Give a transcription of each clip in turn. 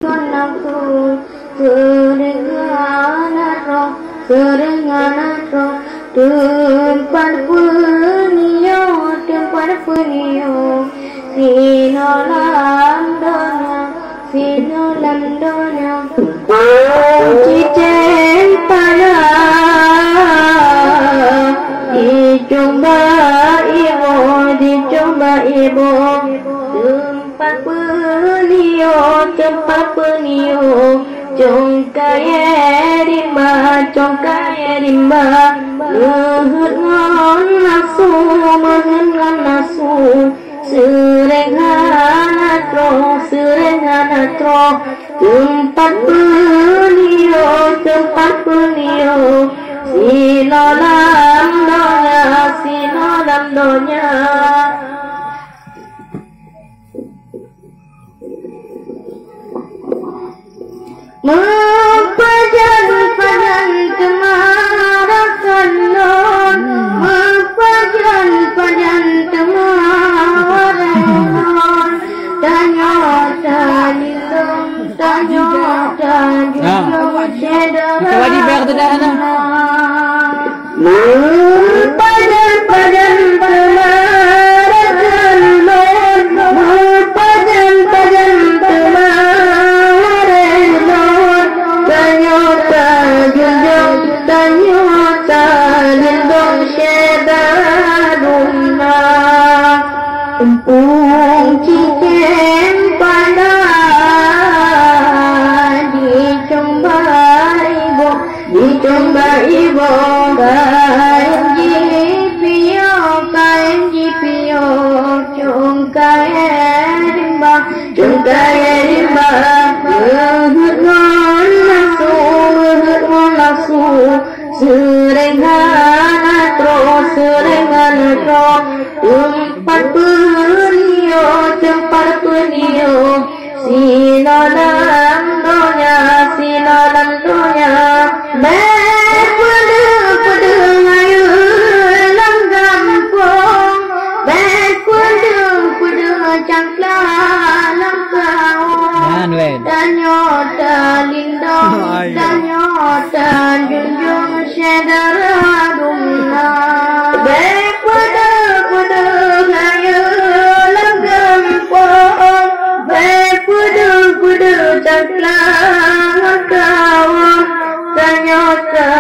Aku serenganaro tempat penio sinolam donya cicen pada dicoba ibu tempat penio congkaya rimba mengenal nasu serenganatro tempat penio sinolam donya Mempajan temarakan non Mempajan temarakan non Tanya lindung Coba di ber tu dah ana. Mempajan temarakan non Mempajan Empung ciken pada dicomba ibu kain jipio congkaya rimba mengenal nasu serenganatro tempat penio sinolam donya Beku ngayu langgampong Beku cangkla langkawong Danyota lindong Danyota junjung syedara dumna Beku ngayu langgampong Beku cangkla langkawong Tanyota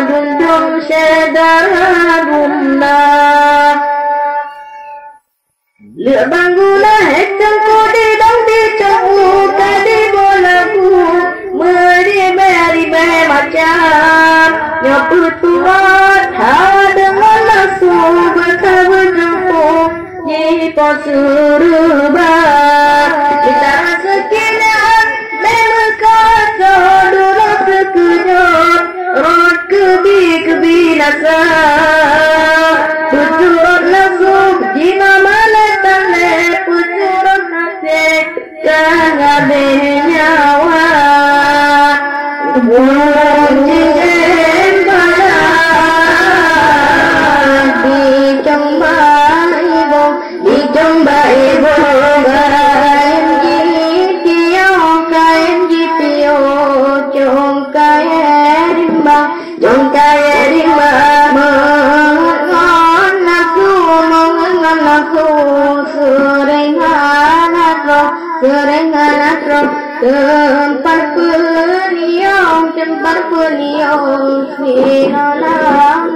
junjung syedara dumna Lửa bangula hekang ko di dong di chau ka di bolaku meri beri be macam nyaputuat ha dengan nasu berjumpa di posuruba kita sekian memekata dulu sekejap rot kebinasa tujuan nasu jima Jangan nyawa Cincin pada dicomba ibu kain jipio congkaya rimba mengenal serenganatro tempat penio sinolam